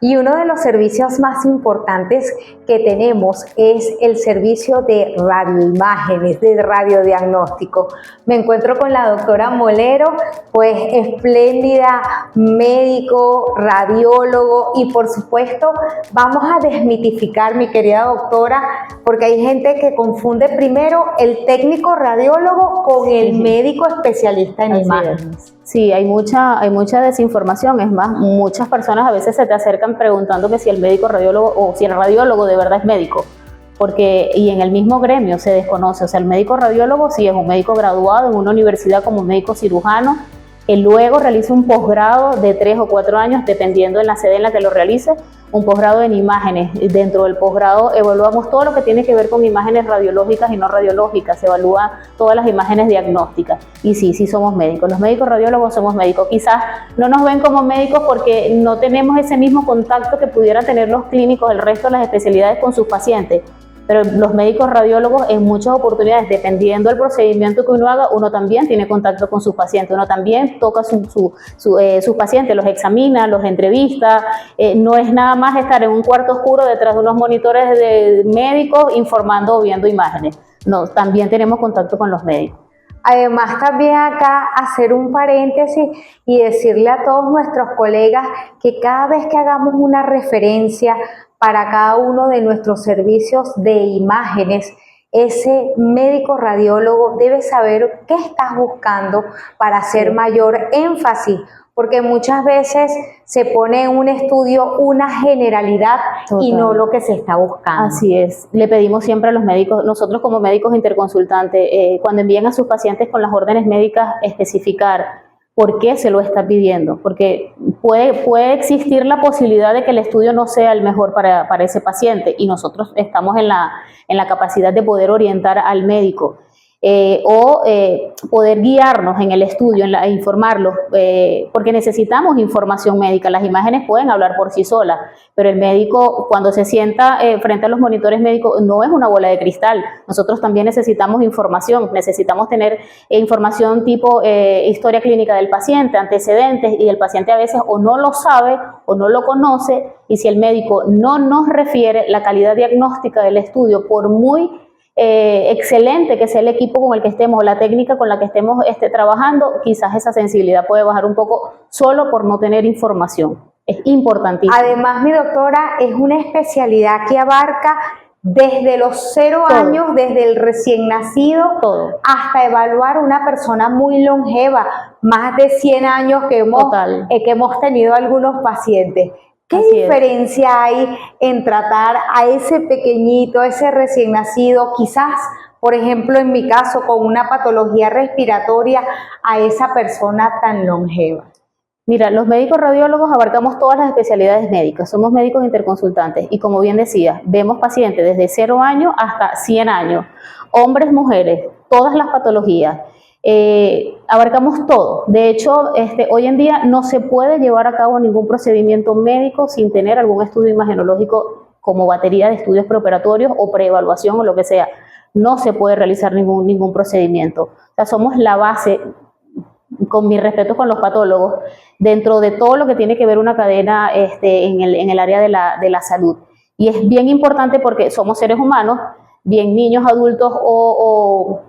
Y uno de los servicios más importantes que tenemos es el servicio de radioimágenes, de radiodiagnóstico. Me encuentro con la doctora Molero, pues espléndida, médico, radiólogo, y por supuesto vamos a desmitificar, mi querida doctora, porque hay gente que confunde primero el técnico radiólogo con el médico especialista en imágenes. Sí, hay mucha desinformación. Es más, muchas personas a veces se te acercan preguntando que si el médico radiólogo o si el radiólogo de verdad es médico, y en el mismo gremio se desconoce. O sea, el médico radiólogo sí es un médico graduado en una universidad como médico cirujano, que luego realiza un posgrado de 3 o 4 años, dependiendo de la sede en la que lo realice, un posgrado en imágenes. Dentro del posgrado evaluamos todo lo que tiene que ver con imágenes radiológicas y no radiológicas, se evalúa todas las imágenes diagnósticas. Y sí somos médicos, los médicos radiólogos somos médicos. Quizás no nos ven como médicos porque no tenemos ese mismo contacto que pudieran tener los clínicos, el resto de las especialidades con sus pacientes. Pero los médicos radiólogos en muchas oportunidades, dependiendo del procedimiento que uno haga, uno también tiene contacto con sus pacientes, uno también toca sus pacientes, los examina, los entrevista. No es nada más estar en un cuarto oscuro detrás de unos monitores de médicos informando o viendo imágenes. No, también tenemos contacto con los médicos. Además, también acá hacer un paréntesis y decirle a todos nuestros colegas que cada vez que hagamos una referencia para cada uno de nuestros servicios de imágenes, ese médico radiólogo debe saber qué estás buscando para hacer mayor énfasis, porque muchas veces se pone en un estudio una generalidad y no lo que se está buscando. Así es, le pedimos siempre a los médicos, nosotros como médicos interconsultantes, cuando envían a sus pacientes con las órdenes médicas, especificar por qué se lo está pidiendo, porque puede existir la posibilidad de que el estudio no sea el mejor para ese paciente, y nosotros estamos en la capacidad de poder orientar al médico. Poder guiarnos en el estudio, informarlos, porque necesitamos información médica. Las imágenes pueden hablar por sí solas, pero el médico, cuando se sienta frente a los monitores médicos, no es una bola de cristal. Nosotros también necesitamos información, necesitamos tener información tipo historia clínica del paciente, antecedentes, y el paciente a veces o no lo sabe o no lo conoce, y si el médico no nos refiere, la calidad diagnóstica del estudio, por muy excelente que sea el equipo con el que estemos, la técnica con la que estemos trabajando, quizás esa sensibilidad puede bajar un poco solo por no tener información. Es importantísimo. Además, mi doctora, es una especialidad que abarca desde los 0 años, desde el recién nacido, hasta evaluar una persona muy longeva, más de 100 años que hemos tenido algunos pacientes. ¿Qué diferencia hay en tratar a ese pequeñito, ese recién nacido, quizás, por ejemplo, en mi caso, con una patología respiratoria, a esa persona tan longeva? Mira, los médicos radiólogos abarcamos todas las especialidades médicas, somos médicos interconsultantes, y como bien decías, vemos pacientes desde 0 años hasta 100 años, hombres, mujeres, todas las patologías. Abarcamos todo. De hecho, hoy en día no se puede llevar a cabo ningún procedimiento médico sin tener algún estudio imagenológico como batería de estudios preoperatorios o preevaluación o lo que sea. No se puede realizar ningún procedimiento. O sea, somos la base, con mi respeto con los patólogos, dentro de todo lo que tiene que ver una cadena en el área de la salud. Y es bien importante porque somos seres humanos, bien niños, adultos o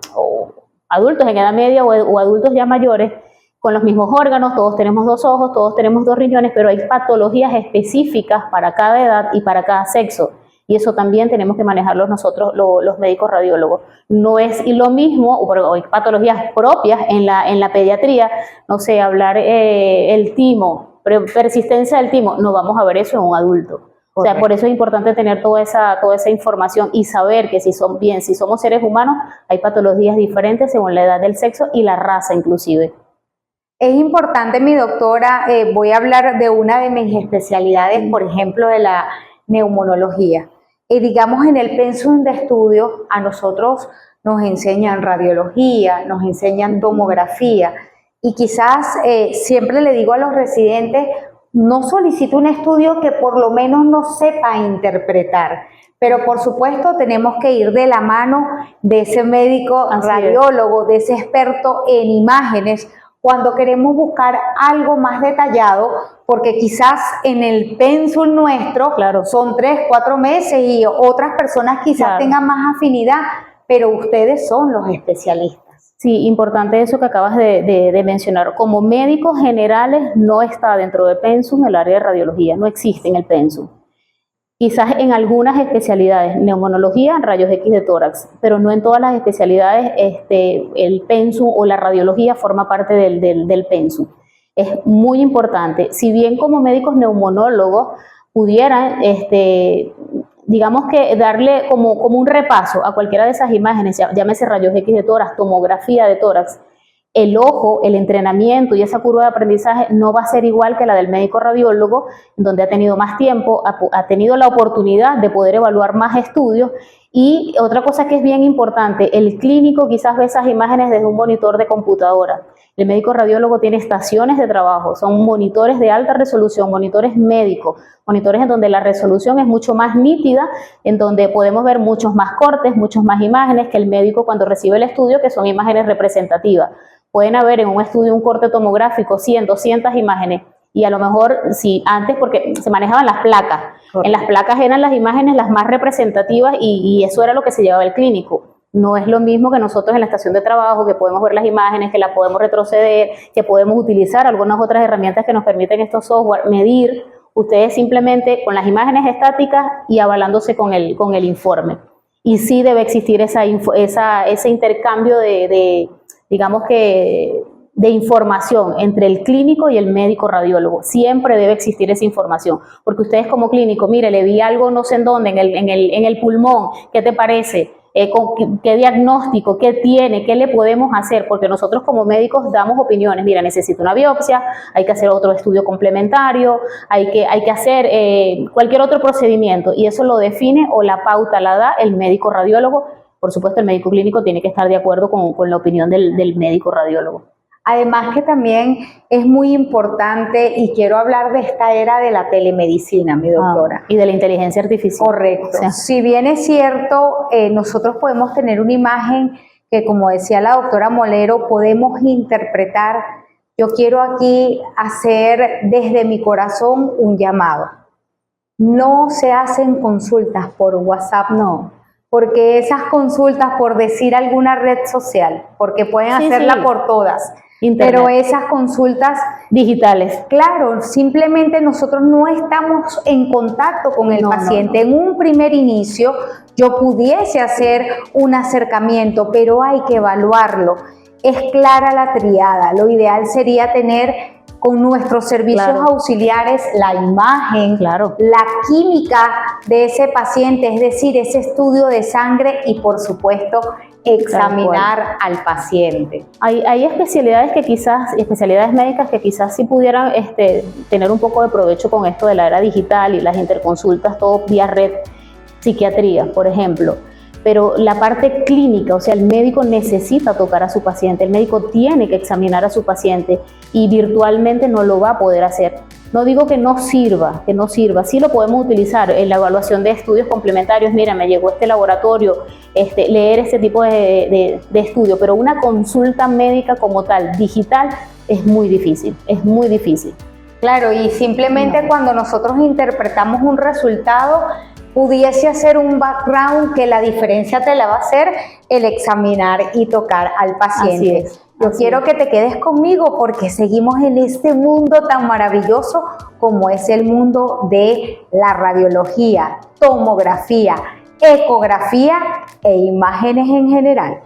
adultos en edad media o adultos ya mayores, con los mismos órganos, todos tenemos 2 ojos, todos tenemos 2 riñones, pero hay patologías específicas para cada edad y para cada sexo, y eso también tenemos que manejarlo nosotros, los médicos radiólogos. No es lo mismo, o hay patologías propias en la pediatría, no sé, hablar el timo, persistencia del timo, no vamos a ver eso en un adulto. O sea, por eso es importante tener toda esa información y saber que si somos seres humanos, hay patologías diferentes según la edad del sexo y la raza inclusive. Es importante, mi doctora, voy a hablar de una de mis especialidades, por ejemplo, de la neumonología. Digamos, en el pensum de estudio, a nosotros nos enseñan radiología, nos enseñan tomografía, y quizás siempre le digo a los residentes, no solicito un estudio que por lo menos no sepa interpretar, pero por supuesto tenemos que ir de la mano de ese médico radiólogo, de ese experto en imágenes, cuando queremos buscar algo más detallado, porque quizás en el pénsul nuestro son 3, 4 meses y otras personas quizás tengan más afinidad, pero ustedes son los especialistas. Sí, importante eso que acabas de mencionar. Como médicos generales no está dentro del pensum el área de radiología, no existe en el pensum. Quizás en algunas especialidades, neumonología, rayos X de tórax, pero no en todas las especialidades el pensum o la radiología forma parte del pensum. Es muy importante. Si bien como médicos neumonólogos pudieran, digamos que darle como un repaso a cualquiera de esas imágenes, llámese rayos X de tórax, tomografía de tórax, el ojo, el entrenamiento y esa curva de aprendizaje no va a ser igual que la del médico radiólogo, donde ha tenido más tiempo, ha tenido la oportunidad de poder evaluar más estudios. Y otra cosa que es bien importante, el clínico quizás ve esas imágenes desde un monitor de computadora. El médico radiólogo tiene estaciones de trabajo, son monitores de alta resolución, monitores médicos, monitores en donde la resolución es mucho más nítida, en donde podemos ver muchos más cortes, muchas más imágenes que el médico cuando recibe el estudio, que son imágenes representativas. Pueden haber en un estudio un corte tomográfico 100, 200 imágenes y a lo mejor, sí, antes porque se manejaban las placas, en las placas eran las imágenes las más representativas y eso era lo que se llevaba el clínico. No es lo mismo que nosotros en la estación de trabajo, que podemos ver las imágenes, que las podemos retroceder, que podemos utilizar algunas otras herramientas que nos permiten estos software, medir. Ustedes simplemente con las imágenes estáticas y avalándose con el informe. Y sí debe existir ese intercambio digamos que de información entre el clínico y el médico radiólogo. Siempre debe existir esa información, porque ustedes como clínico, mire, le vi algo no sé en dónde, en el pulmón, ¿qué te parece? ¿Qué diagnóstico? ¿Qué tiene? ¿Qué le podemos hacer? Porque nosotros como médicos damos opiniones. Mira, necesito una biopsia, hay que hacer otro estudio complementario, hay que hacer cualquier otro procedimiento y eso lo define o la pauta la da el médico radiólogo. Por supuesto, el médico clínico tiene que estar de acuerdo con la opinión del médico radiólogo. Además que también es muy importante, y quiero hablar de esta era de la telemedicina, mi doctora. Y de la inteligencia artificial. Correcto. O sea, si bien es cierto, nosotros podemos tener una imagen que, como decía la doctora Molero, podemos interpretar. Yo quiero aquí hacer desde mi corazón un llamado. No se hacen consultas por WhatsApp, no. Porque esas consultas, por decir alguna red social, porque pueden hacerla por todas, Internet. Pero esas consultas digitales, claro, simplemente nosotros no estamos en contacto con el paciente. En un primer inicio yo pudiese hacer un acercamiento, pero hay que evaluarlo. Es clara la triada. Lo ideal sería tener con nuestros servicios auxiliares la imagen, la química de ese paciente, es decir, ese estudio de sangre y, por supuesto, examinar al paciente. Hay especialidades médicas que quizás sí pudieran tener un poco de provecho con esto de la era digital y las interconsultas, todo vía red, psiquiatría, por ejemplo. Pero la parte clínica, o sea, el médico necesita tocar a su paciente, el médico tiene que examinar a su paciente y virtualmente no lo va a poder hacer. No digo que no sirva, sí lo podemos utilizar en la evaluación de estudios complementarios. Mira, me llegó este laboratorio, leer este tipo de estudio, pero una consulta médica como tal, digital, es muy difícil, es muy difícil. Claro, y simplemente cuando nosotros interpretamos un resultado, pudiese hacer un background que la diferencia te la va a hacer el examinar y tocar al paciente. Yo quiero que te quedes conmigo porque seguimos en este mundo tan maravilloso como es el mundo de la radiología, tomografía, ecografía e imágenes en general.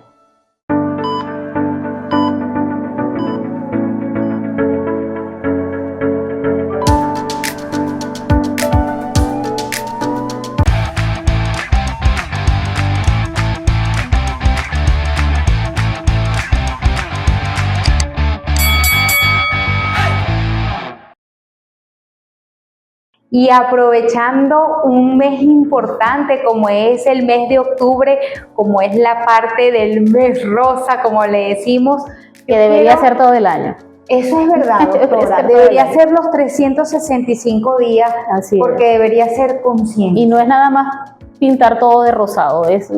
Y aprovechando un mes importante como es el mes de octubre, como es la parte del mes rosa, como le decimos. Que debería ser todo el año. Eso es verdad, doctora. Debería ser los 365 días, porque debería ser consciente. Y no es nada más pintar todo de rosado. Es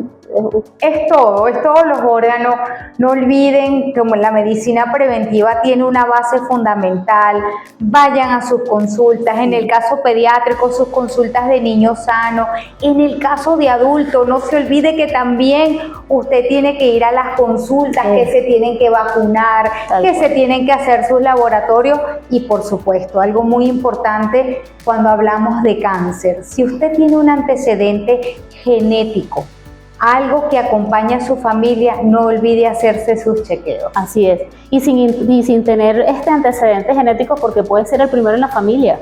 todos los órganos. No olviden que la medicina preventiva tiene una base fundamental. Vayan a sus consultas, en el caso pediátrico, sus consultas de niños sanos. En el caso de adultos, no se olvide que también usted tiene que ir a las consultas, que se tienen que vacunar, se tienen que hacer sus laboratorios y, por supuesto, algo muy importante cuando hablamos de cáncer. Si usted tiene un antecedente genético, algo que acompaña a su familia, no olvide hacerse sus chequeos. Así es. Y sin tener este antecedente genético, porque puede ser el primero en la familia.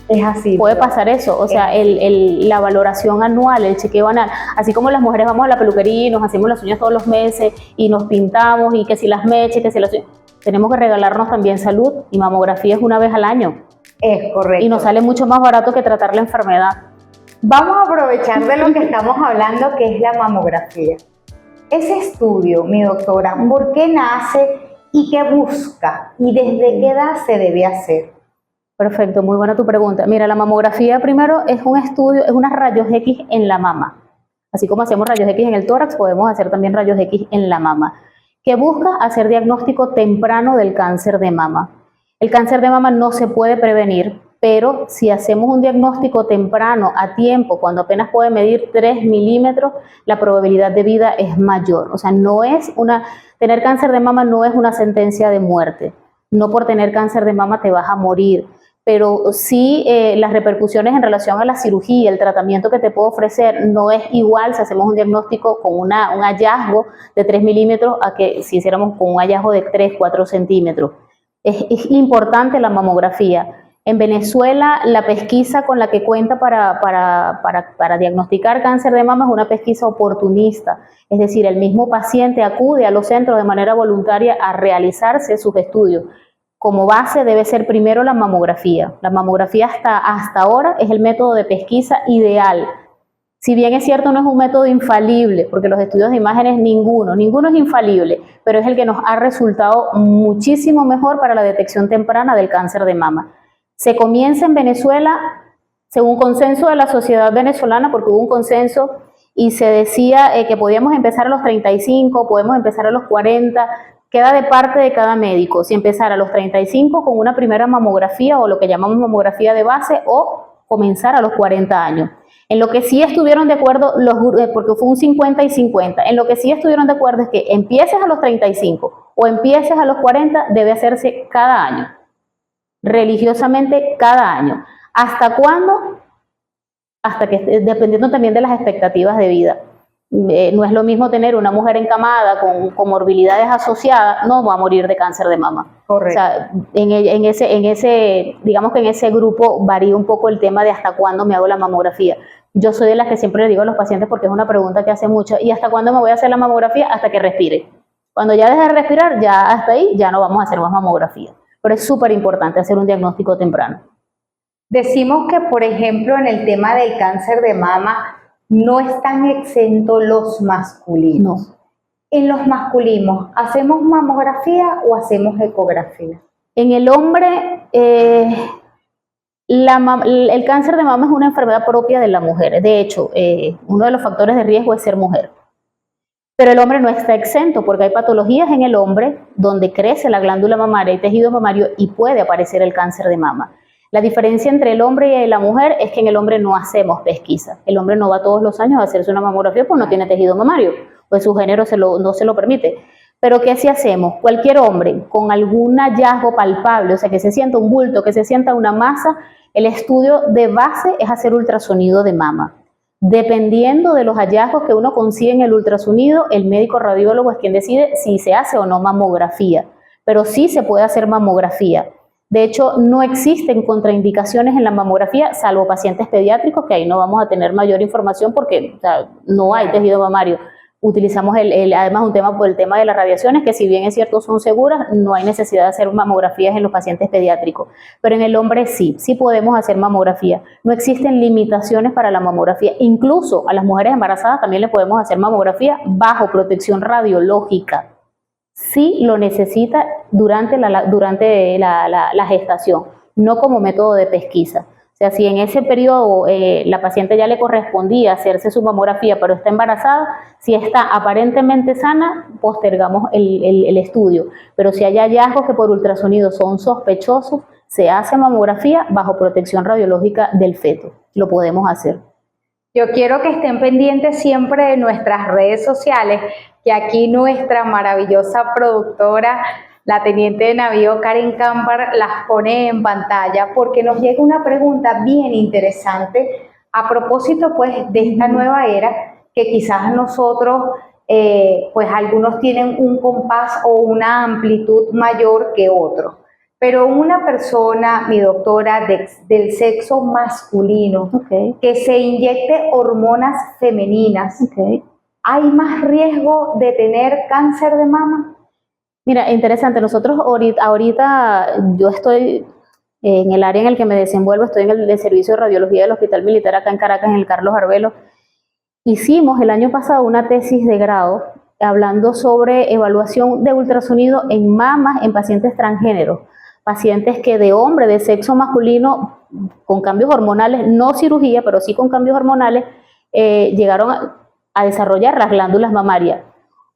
Es así. Puede pasar eso. O sea, la valoración anual, el chequeo anual. Así como las mujeres vamos a la peluquería y nos hacemos las uñas todos los meses y nos pintamos y que si las mechas, que si las uñas. Tenemos que regalarnos también salud y mamografía es una vez al año. Es correcto. Y nos sale mucho más barato que tratar la enfermedad. Vamos a aprovechar de lo que estamos hablando, que es la mamografía. Ese estudio, mi doctora, ¿por qué nace y qué busca? ¿Y desde qué edad se debe hacer? Perfecto, muy buena tu pregunta. Mira, la mamografía primero es un estudio, es unos rayos X en la mama. Así como hacemos rayos X en el tórax, podemos hacer también rayos X en la mama, que busca hacer diagnóstico temprano del cáncer de mama. El cáncer de mama no se puede prevenir, pero si hacemos un diagnóstico temprano, a tiempo, cuando apenas puede medir 3 milímetros, la probabilidad de vida es mayor. O sea, tener cáncer de mama no es una sentencia de muerte. No por tener cáncer de mama te vas a morir, pero sí las repercusiones en relación a la cirugía, el tratamiento que te puedo ofrecer no es igual si hacemos un diagnóstico con un hallazgo de 3 milímetros a que si hiciéramos con un hallazgo de 3, 4 centímetros. Es importante la mamografía. En Venezuela, la pesquisa con la que cuenta para diagnosticar cáncer de mama es una pesquisa oportunista, es decir, el mismo paciente acude a los centros de manera voluntaria a realizarse sus estudios. Como base debe ser primero la mamografía. La mamografía hasta ahora es el método de pesquisa ideal. Si bien es cierto, no es un método infalible, porque los estudios de imágenes ninguno es infalible, pero es el que nos ha resultado muchísimo mejor para la detección temprana del cáncer de mama. Se comienza en Venezuela según consenso de la sociedad venezolana, porque hubo un consenso y se decía que podíamos empezar a los 35, podemos empezar a los 40, queda de parte de cada médico, si empezar a los 35 con una primera mamografía o lo que llamamos mamografía de base o comenzar a los 40 años. En lo que sí estuvieron de acuerdo, porque fue un 50 y 50, en lo que sí estuvieron de acuerdo es que empieces a los 35 o empieces a los 40, debe hacerse cada año. Religiosamente cada año. ¿Hasta cuándo? Hasta que, dependiendo también de las expectativas de vida. No es lo mismo tener una mujer encamada con comorbilidades asociadas, no va a morir de cáncer de mama. Correcto. O sea, digamos que en ese grupo varía un poco el tema de hasta cuándo me hago la mamografía. Yo soy de las que siempre le digo a los pacientes, porque es una pregunta que hace mucho, ¿y hasta cuándo me voy a hacer la mamografía? Hasta que respire. Cuando ya deje de respirar, ya hasta ahí, ya no vamos a hacer más mamografía. Pero es súper importante hacer un diagnóstico temprano. Decimos que, por ejemplo, en el tema del cáncer de mama, no están exentos los masculinos. No. En los masculinos, ¿hacemos mamografía o hacemos ecografía? En el hombre, el cáncer de mama es una enfermedad propia de la mujer. De hecho, uno de los factores de riesgo es ser mujer. Pero el hombre no está exento, porque hay patologías en el hombre donde crece la glándula mamaria y tejido mamario y puede aparecer el cáncer de mama. La diferencia entre el hombre y la mujer es que en el hombre no hacemos pesquisa. El hombre no va todos los años a hacerse una mamografía porque no tiene tejido mamario, pues su género no se lo permite. Pero ¿qué sí hacemos? Cualquier hombre con algún hallazgo palpable, o sea, que se sienta un bulto, que se sienta una masa, el estudio de base es hacer ultrasonido de mama. Dependiendo de los hallazgos que uno consigue en el ultrasonido, el médico radiólogo es quien decide si se hace o no mamografía. Pero sí se puede hacer mamografía. De hecho, no existen contraindicaciones en la mamografía, salvo pacientes pediátricos, que ahí no vamos a tener mayor información porque no hay tejido mamario. Utilizamos además un tema por el tema de las radiaciones, que si bien es cierto son seguras, no hay necesidad de hacer mamografías en los pacientes pediátricos. Pero en el hombre sí podemos hacer mamografía. No existen limitaciones para la mamografía. Incluso a las mujeres embarazadas también le podemos hacer mamografía bajo protección radiológica. Sí lo necesita durante la gestación, no como método de pesquisa. O sea, si en ese periodo la paciente ya le correspondía hacerse su mamografía, pero está embarazada, si está aparentemente sana, postergamos el estudio. Pero si hay hallazgos que por ultrasonido son sospechosos, se hace mamografía bajo protección radiológica del feto. Lo podemos hacer. Yo quiero que estén pendientes siempre de nuestras redes sociales, que aquí nuestra maravillosa productora, la teniente de navío Karen Campar, las pone en pantalla porque nos llega una pregunta bien interesante a propósito pues de esta nueva era que quizás nosotros pues algunos tienen un compás o una amplitud mayor que otros. Pero una persona, mi doctora, del sexo masculino, que se inyecte hormonas femeninas, ¿hay más riesgo de tener cáncer de mama? Mira, interesante. Nosotros ahorita yo estoy en el área en el que me desenvuelvo, estoy en el servicio de radiología del Hospital Militar acá en Caracas, en el Carlos Arbelo. Hicimos el año pasado una tesis de grado hablando sobre evaluación de ultrasonido en mamas en pacientes transgéneros. Pacientes que de hombre, de sexo masculino, con cambios hormonales, no cirugía, pero sí con cambios hormonales, llegaron a desarrollar las glándulas mamarias.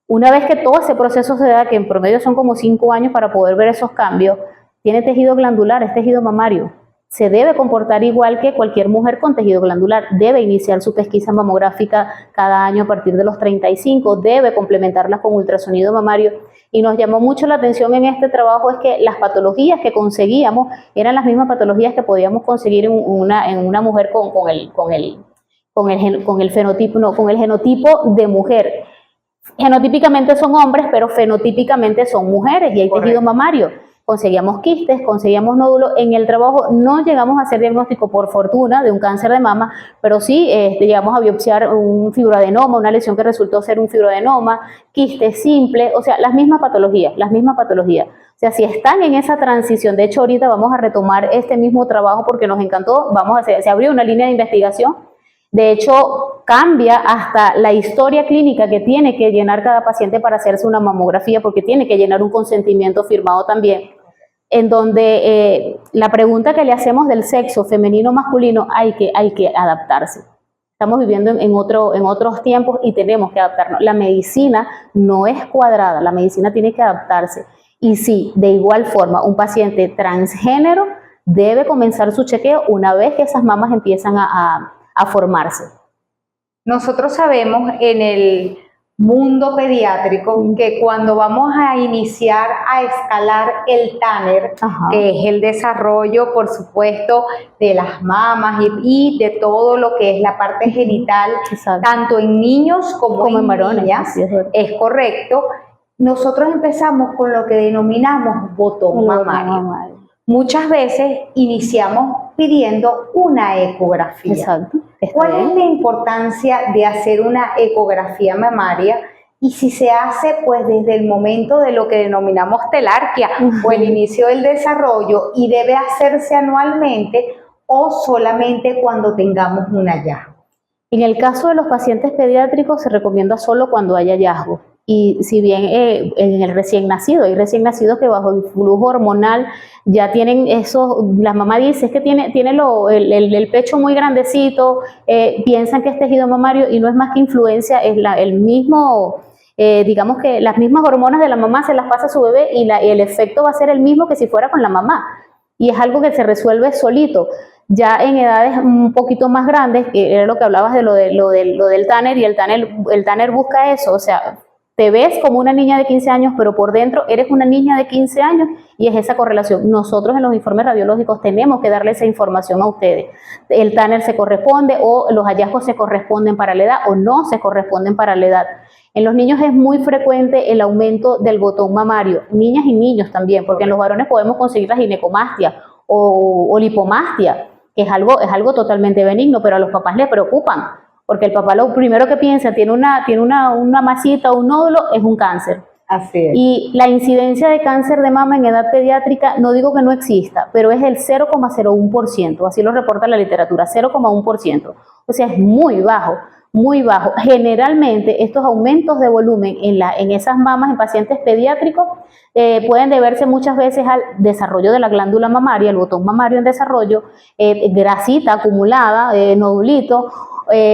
Una vez que todo ese proceso se da, que en promedio son como 5 años para poder ver esos cambios, tiene tejido glandular, es tejido mamario. Se debe comportar igual que cualquier mujer con tejido glandular. Debe iniciar su pesquisa mamográfica cada año a partir de los 35, debe complementarla con ultrasonido mamario. Y nos llamó mucho la atención en este trabajo es que las patologías que conseguíamos eran las mismas patologías que podíamos conseguir en una mujer con el genotipo de mujer. Genotípicamente son hombres, pero fenotípicamente son mujeres y hay tejido mamario. Conseguíamos quistes, conseguíamos nódulos. En el trabajo no llegamos a hacer diagnóstico, por fortuna, de un cáncer de mama, pero sí llegamos a biopsiar un fibroadenoma, una lesión que resultó ser un fibroadenoma, quiste simple, o sea, las mismas patologías. O sea, si están en esa transición, de hecho ahorita vamos a retomar este mismo trabajo porque nos encantó, se abrió una línea de investigación. De hecho, cambia hasta la historia clínica que tiene que llenar cada paciente para hacerse una mamografía, porque tiene que llenar un consentimiento firmado también, en donde la pregunta que le hacemos del sexo femenino o masculino hay que adaptarse. Estamos viviendo en otros tiempos y tenemos que adaptarnos. La medicina no es cuadrada, la medicina tiene que adaptarse. Y sí, de igual forma, un paciente transgénero debe comenzar su chequeo una vez que esas mamas empiezan a formarse. Nosotros sabemos en el mundo pediátrico que cuando vamos a iniciar a escalar el Tanner, que es el desarrollo, por supuesto, de las mamas y de todo lo que es la parte genital, tanto en niños como en varones, niñas, es correcto, nosotros empezamos con lo que denominamos botón mamario. Muchas veces iniciamos pidiendo una ecografía. Exacto. ¿Cuál es la importancia de hacer una ecografía mamaria? Y si se hace pues desde el momento de lo que denominamos telarquía o el inicio del desarrollo y debe hacerse anualmente o solamente cuando tengamos un hallazgo. En el caso de los pacientes pediátricos se recomienda solo cuando hay hallazgo. Y si bien en el recién nacido, hay recién nacidos que bajo el flujo hormonal ya tienen eso, la mamá dice es que tiene el pecho muy grandecito, piensan que es tejido mamario y no es más que influencia, es el mismo, digamos que las mismas hormonas de la mamá se las pasa a su bebé y el efecto va a ser el mismo que si fuera con la mamá. Y es algo que se resuelve solito. Ya en edades un poquito más grandes, que era lo que hablabas de lo del Tanner, y el Tanner busca eso, o sea, te ves como una niña de 15 años, pero por dentro eres una niña de 15 años y es esa correlación. Nosotros en los informes radiológicos tenemos que darle esa información a ustedes. El Tanner se corresponde o los hallazgos se corresponden para la edad o no se corresponden para la edad. En los niños es muy frecuente el aumento del botón mamario, niñas y niños también, porque en los varones podemos conseguir la ginecomastia o lipomastia, que es algo totalmente benigno, pero a los papás les preocupan. Porque el papá lo primero que piensa, tiene una masita o un nódulo, es un cáncer. Así es. Y la incidencia de cáncer de mama en edad pediátrica, no digo que no exista, pero es el 0,01%, así lo reporta la literatura, 0,1%. O sea, es muy bajo, muy bajo. Generalmente estos aumentos de volumen en esas mamas en pacientes pediátricos pueden deberse muchas veces al desarrollo de la glándula mamaria, el botón mamario en desarrollo, grasita acumulada, nodulito,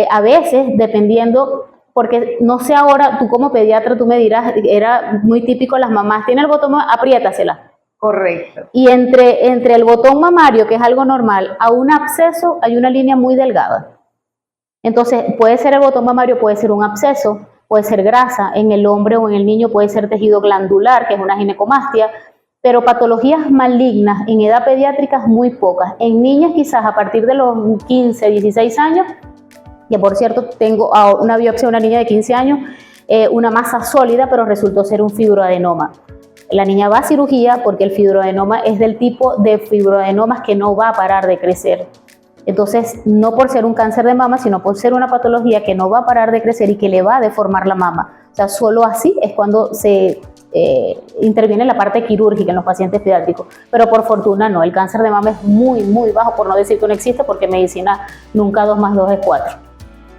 a veces dependiendo. Porque no sé ahora, tú como pediatra, tú me dirás, era muy típico las mamás, tiene el botón, apriétasela. Correcto. Y entre el botón mamario, que es algo normal, a un absceso hay una línea muy delgada. Entonces, puede ser el botón mamario, puede ser un absceso, puede ser grasa, en el hombre o en el niño puede ser tejido glandular, que es una ginecomastia, pero patologías malignas en edad pediátrica muy pocas. En niñas quizás a partir de los 15, 16 años, que por cierto tengo una biopsia de una niña de 15 años, una masa sólida, pero resultó ser un fibroadenoma. La niña va a cirugía porque el fibroadenoma es del tipo de fibroadenomas que no va a parar de crecer. Entonces, no por ser un cáncer de mama, sino por ser una patología que no va a parar de crecer y que le va a deformar la mama. O sea, solo así es cuando se interviene la parte quirúrgica en los pacientes pediátricos. Pero por fortuna no, el cáncer de mama es muy, muy bajo, por no decir que no existe, porque en medicina nunca 2 más 2 es 4.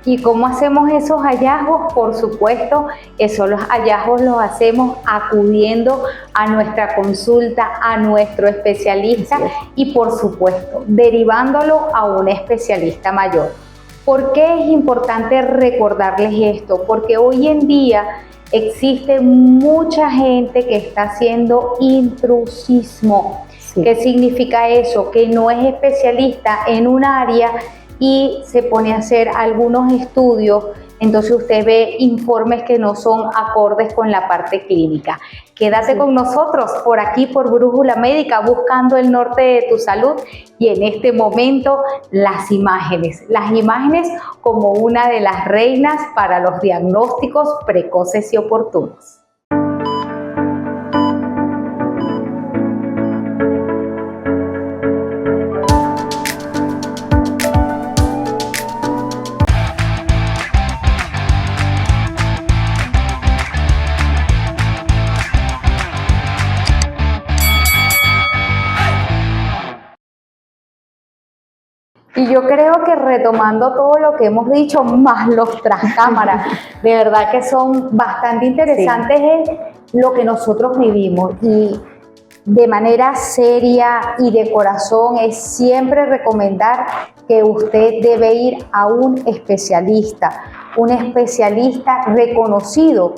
¿Y cómo hacemos esos hallazgos? Por supuesto, esos los hallazgos los hacemos acudiendo a nuestra consulta, a nuestro especialista y por supuesto, derivándolo a un especialista mayor. ¿Por qué es importante recordarles esto? Porque hoy en día existe mucha gente que está haciendo intrusismo. Sí. ¿Qué significa eso? Que no es especialista en un área y se pone a hacer algunos estudios, entonces usted ve informes que no son acordes con la parte clínica. Quédate con nosotros por aquí por Brújula Médica, buscando el norte de tu salud, y en este momento las imágenes como una de las reinas para los diagnósticos precoces y oportunos. Y yo creo que retomando todo lo que hemos dicho, más los tras cámaras, de verdad que son bastante interesantes, sí. Es lo que nosotros vivimos, y de manera seria y de corazón es siempre recomendar que usted debe ir a un especialista reconocido.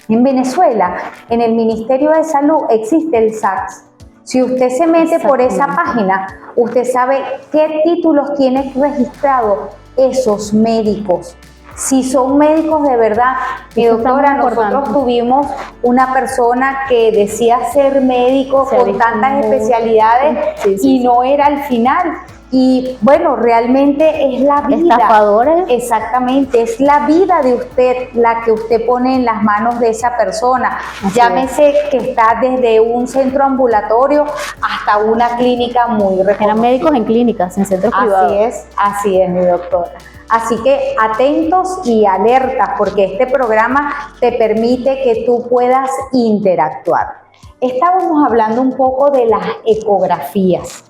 En Venezuela, en el Ministerio de Salud existe el SACS. Si usted se mete por esa página, usted sabe qué títulos tienen registrados esos médicos. Si son médicos de verdad. Mi doctora, nosotros tuvimos una persona que decía ser médico con tantas especialidades y no era al final. Y bueno, realmente es la vida. Estafadores. Exactamente, es la vida de usted la que usted pone en las manos de esa persona. Llámese que está desde un centro ambulatorio hasta una clínica muy reconocida. Eran médicos en clínicas, en centros privados. Así es, mi doctora. Así que atentos y alertas, porque este programa te permite que tú puedas interactuar. Estábamos hablando un poco de las ecografías.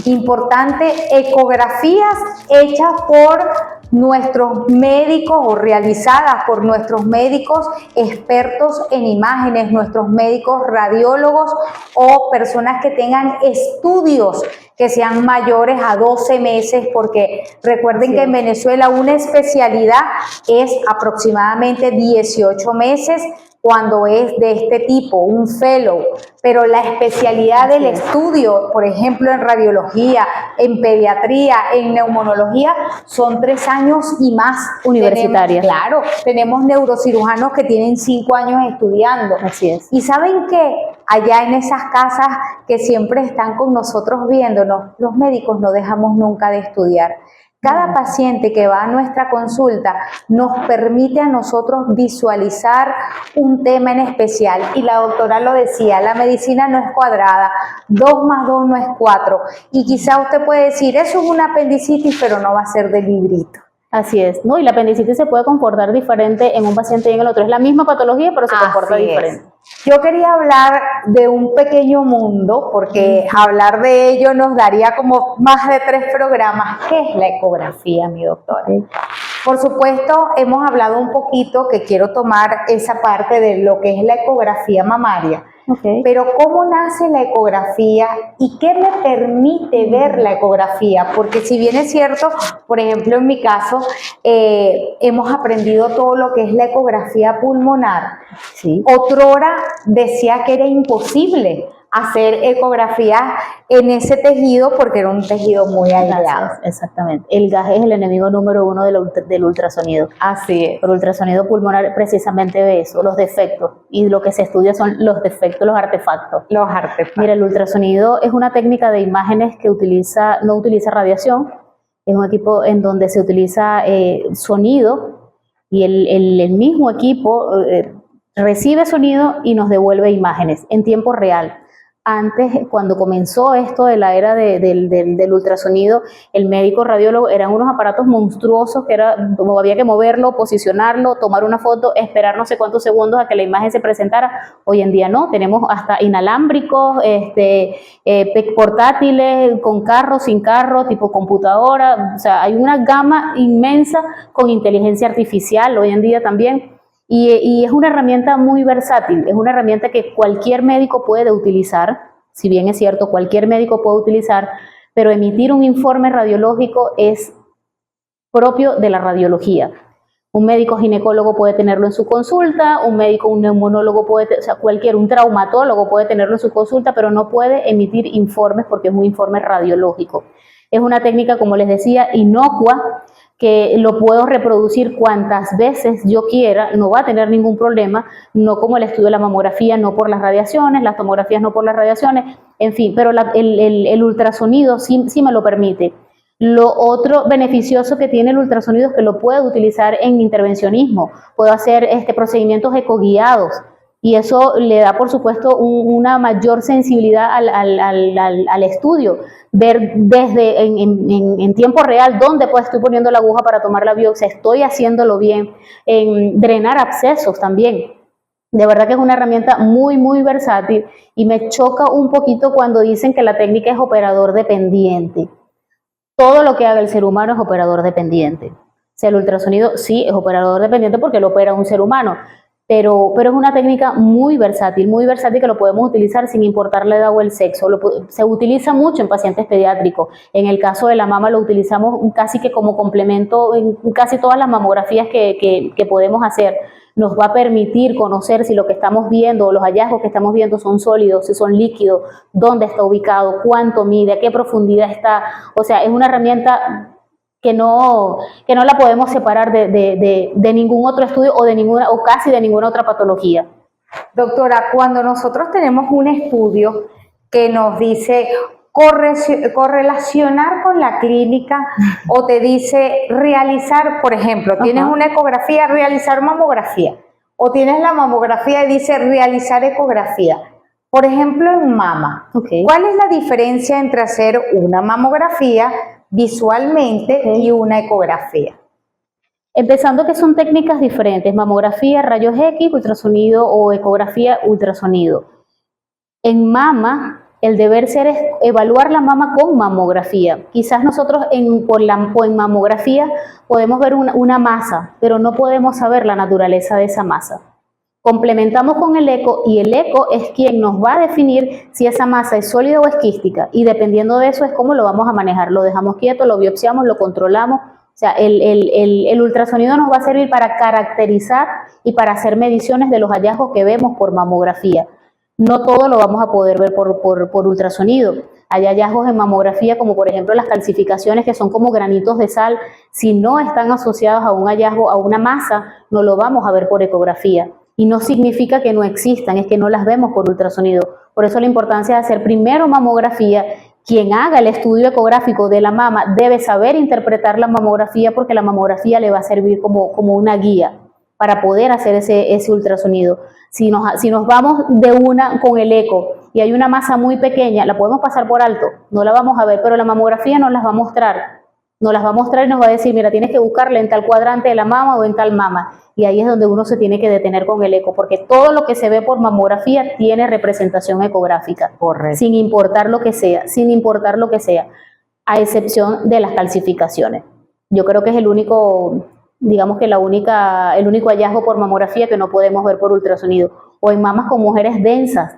Importante, ecografías hechas por nuestros médicos o realizadas por nuestros médicos expertos en imágenes, nuestros médicos radiólogos o personas que tengan estudios que sean mayores a 12 meses, porque recuerden que en Venezuela una especialidad es aproximadamente 18 meses, cuando es de este tipo, un fellow, pero la especialidad del estudio, por ejemplo, en radiología, en pediatría, en neumonología, son 3 años y más. Universitarias. Claro, tenemos neurocirujanos que tienen 5 años estudiando. Así es. Y ¿saben qué? Allá en esas casas que siempre están con nosotros viéndonos, los médicos no dejamos nunca de estudiar. Cada paciente que va a nuestra consulta nos permite a nosotros visualizar un tema en especial, y la doctora lo decía, la medicina no es cuadrada, 2 más 2 no es 4, y quizá usted puede decir, eso es una apendicitis, pero no va a ser de librito. Así es, ¿no? Y la apendicitis se puede comportar diferente en un paciente y en el otro. Es la misma patología, pero se comporta diferente. Yo quería hablar de un pequeño mundo, porque hablar de ello nos daría como más de 3 programas. ¿Qué es la ecografía, mi doctora? Por supuesto, hemos hablado un poquito, que quiero tomar esa parte de lo que es la ecografía mamaria. Pero ¿cómo nace la ecografía y qué me permite ver la ecografía? Porque si bien es cierto, por ejemplo, en mi caso, hemos aprendido todo lo que es la ecografía pulmonar. Sí. Otrora decía que era imposible hacer ecografías en ese tejido porque era un tejido muy aislado. Exactamente. El gas es el enemigo número 1 del ultrasonido. Así es. El ultrasonido pulmonar precisamente ve eso, los defectos. Y lo que se estudia son los defectos, los artefactos. Los artefactos. Mira, el ultrasonido es una técnica de imágenes que no utiliza radiación. Es un equipo en donde se utiliza sonido y el mismo equipo recibe sonido y nos devuelve imágenes en tiempo real. Antes, cuando comenzó esto de la era del ultrasonido, el médico radiólogo eran unos aparatos monstruosos que había que moverlo, posicionarlo, tomar una foto, esperar no sé cuántos segundos a que la imagen se presentara. Hoy en día no, tenemos hasta inalámbricos, portátiles, con carro, sin carro, tipo computadora. O sea, hay una gama inmensa con inteligencia artificial hoy en día también. Y es una herramienta muy versátil, es una herramienta que cualquier médico puede utilizar, si bien es cierto, cualquier médico puede utilizar, pero emitir un informe radiológico es propio de la radiología. Un médico ginecólogo puede tenerlo en su consulta, un neumonólogo un traumatólogo puede tenerlo en su consulta, pero no puede emitir informes porque es un informe radiológico. Es una técnica, como les decía, inocua, que lo puedo reproducir cuantas veces yo quiera, no va a tener ningún problema, no como el estudio de la mamografía, no por las radiaciones, las tomografías no por las radiaciones, en fin, pero el ultrasonido sí me lo permite. Lo otro beneficioso que tiene el ultrasonido es que lo puedo utilizar en intervencionismo, puedo hacer procedimientos ecoguiados, y eso le da, por supuesto, una mayor sensibilidad al estudio, ver desde en tiempo real dónde estoy poniendo la aguja para tomar la biopsia, estoy haciéndolo bien, en drenar abscesos también. De verdad que es una herramienta muy, muy versátil, y me choca un poquito cuando dicen que la técnica es operador dependiente. Todo lo que haga el ser humano es operador dependiente. O sea, el ultrasonido sí es operador dependiente porque lo opera un ser humano, pero es una técnica muy versátil que lo podemos utilizar sin importar la edad o el sexo. Se utiliza mucho en pacientes pediátricos. En el caso de la mama lo utilizamos casi que como complemento en casi todas las mamografías que podemos hacer. Nos va a permitir conocer si lo que estamos viendo o los hallazgos que estamos viendo son sólidos, si son líquidos, dónde está ubicado, cuánto mide, a qué profundidad está. O sea, es una herramienta que no la podemos separar de ningún otro estudio o casi de ninguna otra patología. Doctora, cuando nosotros tenemos un estudio que nos dice correlacionar con la clínica o te dice realizar, por ejemplo, tienes una ecografía, realizar mamografía, o tienes la mamografía y dice realizar ecografía. Por ejemplo, en mama, ¿cuál es la diferencia entre hacer una mamografía visualmente y una ecografía? Empezando que son técnicas diferentes: mamografía, rayos X, ultrasonido, o ecografía, ultrasonido. En mama, el deber ser es evaluar la mama con mamografía. Quizás nosotros en mamografía podemos ver una masa, pero no podemos saber la naturaleza de esa masa. Complementamos con el eco, y el eco es quien nos va a definir si esa masa es sólida o es quística, y dependiendo de eso es cómo lo vamos a manejar. Lo dejamos quieto, lo biopsiamos, lo controlamos. O sea, el ultrasonido nos va a servir para caracterizar y para hacer mediciones de los hallazgos que vemos por mamografía. No todo lo vamos a poder ver por ultrasonido. Hay hallazgos en mamografía, como por ejemplo las calcificaciones, que son como granitos de sal. Si no están asociados a un hallazgo, a una masa, no lo vamos a ver por ecografía. Y no significa que no existan, es que no las vemos por ultrasonido. Por eso la importancia de hacer primero mamografía. Quien haga el estudio ecográfico de la mama debe saber interpretar la mamografía, porque la mamografía le va a servir como una guía para poder hacer ese ultrasonido. Si nos vamos de una con el eco y hay una masa muy pequeña, la podemos pasar por alto, no la vamos a ver, pero la mamografía nos las va a mostrar. Nos las va a mostrar y nos va a decir, mira, tienes que buscarla en tal cuadrante de la mama o en tal mama. Y ahí es donde uno se tiene que detener con el eco, porque todo lo que se ve por mamografía tiene representación ecográfica. Correcto. Sin importar lo que sea, sin importar lo que sea, a excepción de las calcificaciones. Yo creo que es el único, digamos que el único hallazgo por mamografía que no podemos ver por ultrasonido. O en mamas con mujeres densas,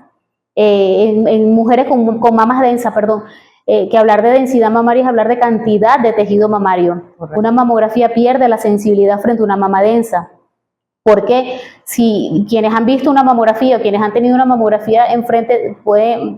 en mujeres con mamas densas, perdón, que hablar de densidad mamaria es hablar de cantidad de tejido mamario. Correcto. Una mamografía pierde la sensibilidad frente a una mama densa. Porque si quienes han visto una mamografía o quienes han tenido una mamografía enfrente,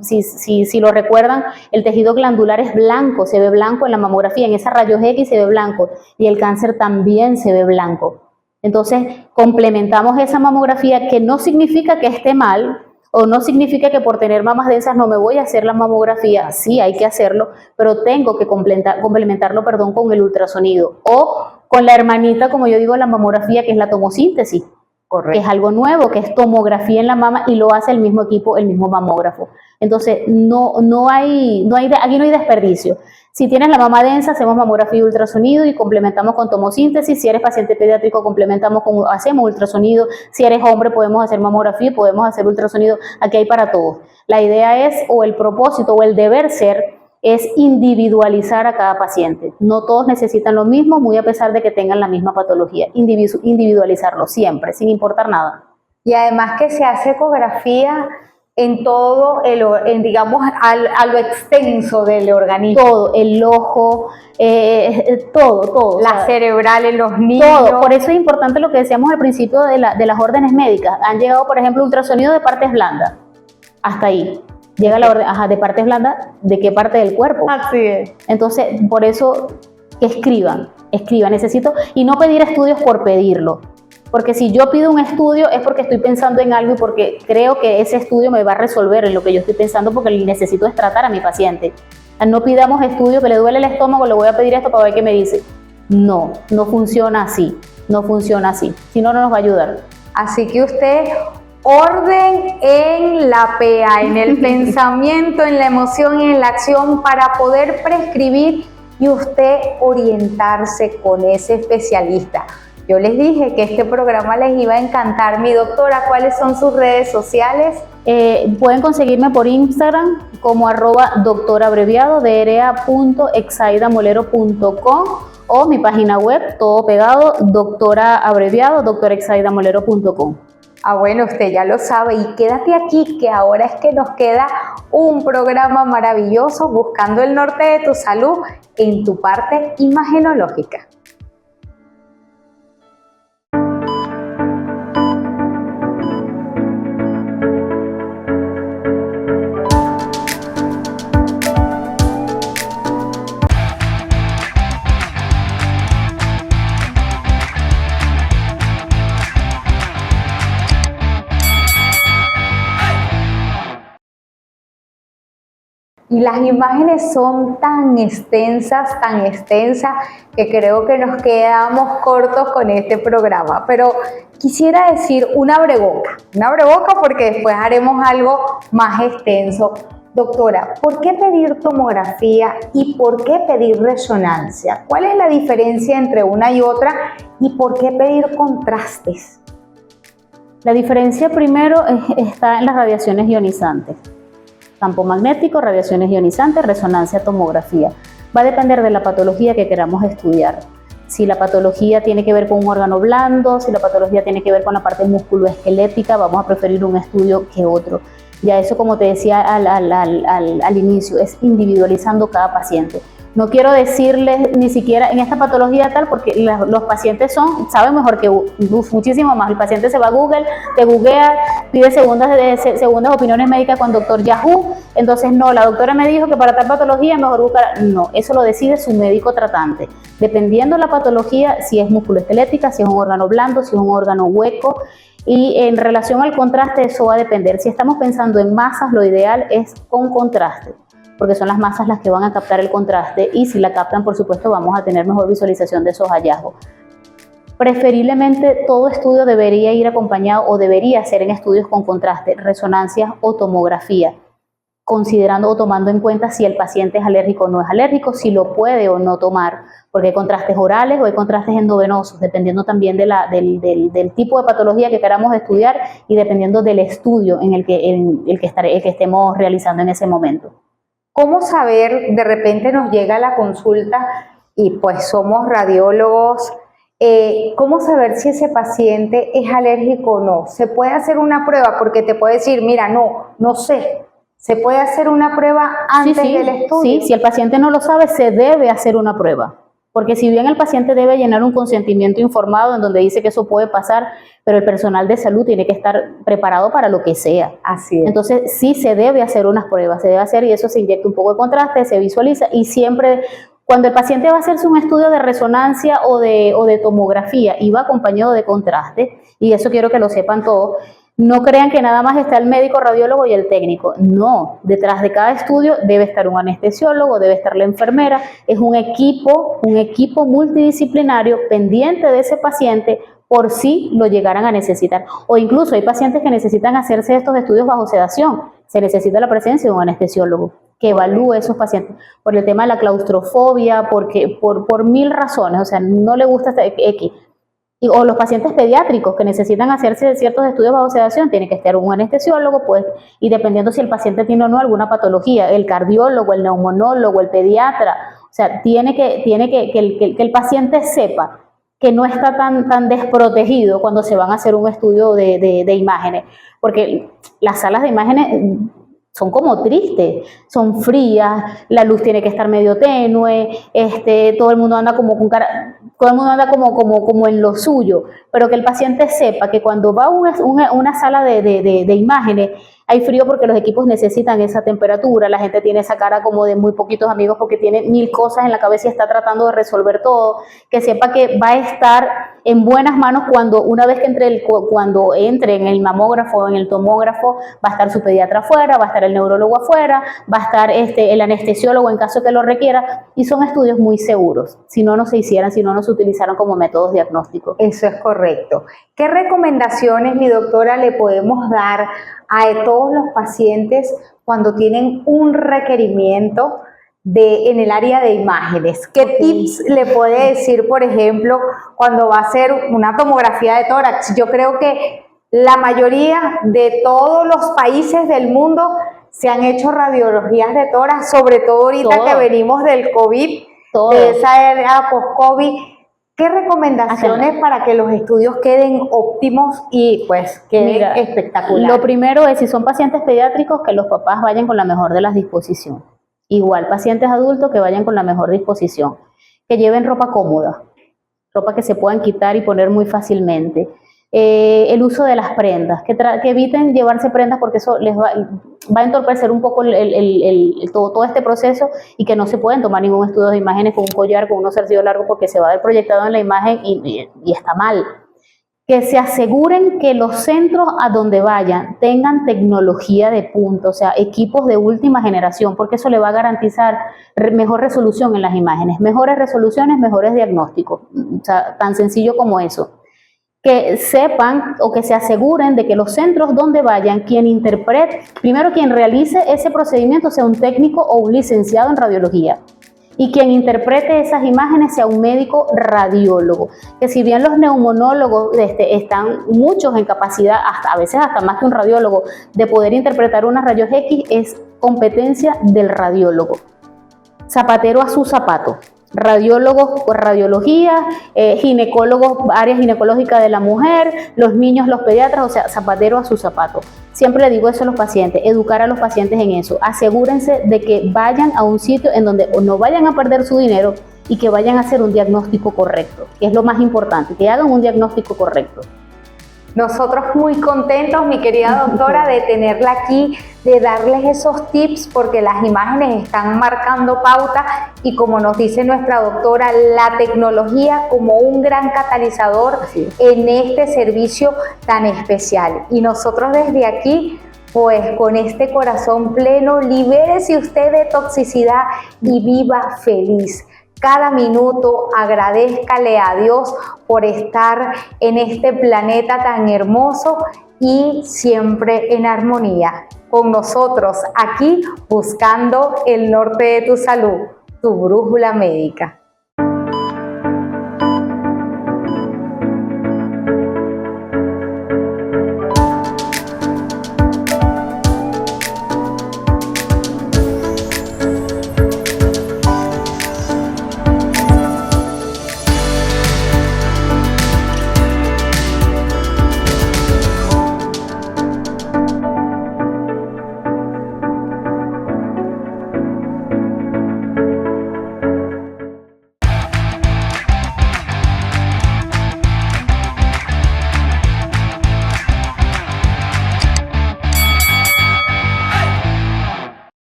si lo recuerdan, el tejido glandular es blanco, se ve blanco en la mamografía, en esa rayos X se ve blanco y el cáncer también se ve blanco. Entonces complementamos esa mamografía, que no significa que esté mal, o no significa que por tener mamas densas no me voy a hacer la mamografía. Sí, hay que hacerlo, pero tengo que complementarlo, con el ultrasonido o con la hermanita, como yo digo, la mamografía, que es la tomosíntesis. Correcto. Que es algo nuevo, que es tomografía en la mama y lo hace el mismo equipo, el mismo mamógrafo. Entonces, aquí no hay desperdicio. Si tienes la mama densa, hacemos mamografía y ultrasonido y complementamos con tomosíntesis. Si eres paciente pediátrico, hacemos ultrasonido. Si eres hombre, podemos hacer mamografía, podemos hacer ultrasonido. Aquí hay para todos. La idea es, o el propósito, o el deber ser, es individualizar a cada paciente. No todos necesitan lo mismo, muy a pesar de que tengan la misma patología. Individualizarlo siempre, sin importar nada. Y además que se hace ecografía en todo, digamos, a lo extenso del organismo. Todo, el ojo, todo. La cerebral en los niños. Todo. Por eso es importante lo que decíamos al principio de las órdenes médicas. Han llegado, por ejemplo, ultrasonido de partes blandas. Hasta ahí. Llega la orden, de partes blandas, ¿de qué parte del cuerpo? Así es. Entonces, por eso, que escriban, necesito, y no pedir estudios por pedirlo. Porque si yo pido un estudio es porque estoy pensando en algo y porque creo que ese estudio me va a resolver en lo que yo estoy pensando, porque necesito es tratar a mi paciente. No pidamos estudio, que le duele el estómago, le voy a pedir esto para ver qué me dice. No funciona así, si no, no nos va a ayudar. Así que usted, orden en la PA, en el pensamiento, en la emoción y en la acción, para poder prescribir y usted orientarse con ese especialista. Yo les dije que este programa les iba a encantar. Mi doctora, ¿cuáles son sus redes sociales? Pueden conseguirme por Instagram como @doctorabreviado, dra.exaidamolero.com, o mi página web, todo pegado, doctorexaidamolero.com. Bueno, usted ya lo sabe, y quédate aquí, que ahora es que nos queda un programa maravilloso, buscando el norte de tu salud en tu parte imagenológica. Y las imágenes son tan extensas, que creo que nos quedamos cortos con este programa. Pero quisiera decir una breboca porque después haremos algo más extenso. Doctora, ¿por qué pedir tomografía y por qué pedir resonancia? ¿Cuál es la diferencia entre una y otra y por qué pedir contrastes? La diferencia primero está en las radiaciones ionizantes. Campo magnético, radiaciones ionizantes, resonancia, tomografía. Va a depender de la patología que queramos estudiar. Si la patología tiene que ver con un órgano blando, si la patología tiene que ver con la parte musculoesquelética, vamos a preferir un estudio que otro. Ya eso, como te decía al inicio, es individualizando cada paciente. No quiero decirles ni siquiera en esta patología tal, porque los pacientes saben mejor que muchísimo más. El paciente se va a Google, te googlea, pide segundas opiniones médicas con doctor Yahoo. Entonces, no, la doctora me dijo que para tal patología mejor buscar. No, eso lo decide su médico tratante. Dependiendo de la patología, si es musculoesquelética, si es un órgano blando, si es un órgano hueco. Y en relación al contraste, eso va a depender. Si estamos pensando en masas, lo ideal es con contraste, porque son las masas las que van a captar el contraste, y si la captan, por supuesto, vamos a tener mejor visualización de esos hallazgos. Preferiblemente todo estudio debería ir acompañado, o debería ser en estudios con contraste, resonancia o tomografía. considerando o tomando en cuenta si el paciente es alérgico o no es alérgico, si lo puede o no tomar, porque hay contrastes orales o hay contrastes endovenosos, dependiendo también del tipo de patología que queramos estudiar y dependiendo del estudio en el que estemos realizando en ese momento. ¿Cómo saber? De repente nos llega la consulta y pues somos radiólogos. ¿Cómo saber si ese paciente es alérgico o no? ¿Se puede hacer una prueba? Porque te puede decir, mira, no sé. ¿Se puede hacer una prueba antes del estudio? Sí, si el paciente no lo sabe, se debe hacer una prueba. Porque si bien el paciente debe llenar un consentimiento informado en donde dice que eso puede pasar, pero el personal de salud tiene que estar preparado para lo que sea. Así es. Entonces sí se debe hacer unas pruebas, se debe hacer y eso se inyecta un poco de contraste, se visualiza y siempre cuando el paciente va a hacerse un estudio de resonancia o de tomografía y va acompañado de contraste, y eso quiero que lo sepan todos, no crean que nada más está el médico radiólogo y el técnico. No, detrás de cada estudio debe estar un anestesiólogo, debe estar la enfermera. Es un equipo multidisciplinario pendiente de ese paciente por si lo llegaran a necesitar. O incluso hay pacientes que necesitan hacerse estos estudios bajo sedación. Se necesita la presencia de un anestesiólogo que evalúe a esos pacientes por el tema de la claustrofobia, porque por mil razones, o sea, no le gusta X. O los pacientes pediátricos que necesitan hacerse ciertos estudios bajo sedación, tiene que estar un anestesiólogo, pues, y dependiendo si el paciente tiene o no alguna patología, el cardiólogo, el neumonólogo, el pediatra, o sea, tiene que el paciente sepa que no está tan desprotegido cuando se van a hacer un estudio de imágenes, porque las salas de imágenes son como tristes, son frías, la luz tiene que estar medio tenue, todo el mundo anda como con cara, todo el mundo anda como en lo suyo, pero que el paciente sepa que cuando va a una sala de imágenes hay frío porque los equipos necesitan esa temperatura, la gente tiene esa cara como de muy poquitos amigos porque tiene mil cosas en la cabeza y está tratando de resolver todo, que sepa que va a estar en buenas manos una vez que cuando entre en el mamógrafo o en el tomógrafo, va a estar su pediatra afuera, va a estar el neurólogo afuera, va a estar el anestesiólogo en caso que lo requiera, y son estudios muy seguros, si no se utilizaran como métodos diagnósticos. Eso es correcto. ¿Qué recomendaciones, mi doctora, le podemos dar a todos los pacientes cuando tienen un requerimiento en el área de imágenes? ¿Qué tips le puede decir, por ejemplo, cuando va a hacer una tomografía de tórax? Yo creo que la mayoría de todos los países del mundo se han hecho radiologías de tórax, sobre todo ahorita que venimos del COVID, de esa era post-COVID. ¿Qué recomendaciones para que los estudios queden óptimos y pues queden espectaculares? Lo primero es, si son pacientes pediátricos, que los papás vayan con la mejor de las disposiciones. Igual, pacientes adultos que vayan con la mejor disposición. Que lleven ropa cómoda, ropa que se puedan quitar y poner muy fácilmente. El uso de las prendas, que eviten llevarse prendas porque eso les va a entorpecer un poco todo este proceso, y que no se pueden tomar ningún estudio de imágenes con un collar, con unos zarcillos largos, porque se va a ver proyectado en la imagen y está mal. Que se aseguren que los centros a donde vayan tengan tecnología de punta, o sea, equipos de última generación, porque eso le va a garantizar mejor resolución en las imágenes, mejores resoluciones, mejores diagnósticos, o sea, tan sencillo como eso. Que sepan o que se aseguren de que los centros donde vayan, quien realice ese procedimiento sea un técnico o un licenciado en radiología, y quien interprete esas imágenes sea un médico radiólogo, que si bien los neumonólogos están muchos en capacidad, a veces hasta más que un radiólogo, de poder interpretar unas rayos X, es competencia del radiólogo. Zapatero a su zapato. Radiólogos por radiología, ginecólogos, área ginecológica de la mujer, los niños, los pediatras, o sea, zapatero a su zapato. Siempre le digo eso a los pacientes, educar a los pacientes en eso. Asegúrense de que vayan a un sitio en donde no vayan a perder su dinero y que vayan a hacer un diagnóstico correcto, que es lo más importante, que hagan un diagnóstico correcto. Nosotros muy contentos, mi querida doctora, de tenerla aquí, de darles esos tips, porque las imágenes están marcando pauta y, como nos dice nuestra doctora, la tecnología como un gran catalizador en este servicio tan especial. Y nosotros desde aquí, pues con este corazón pleno, libérese usted de toxicidad y viva feliz. Cada minuto agradézcale a Dios por estar en este planeta tan hermoso y siempre en armonía. con nosotros aquí buscando el norte de tu salud, tu brújula médica.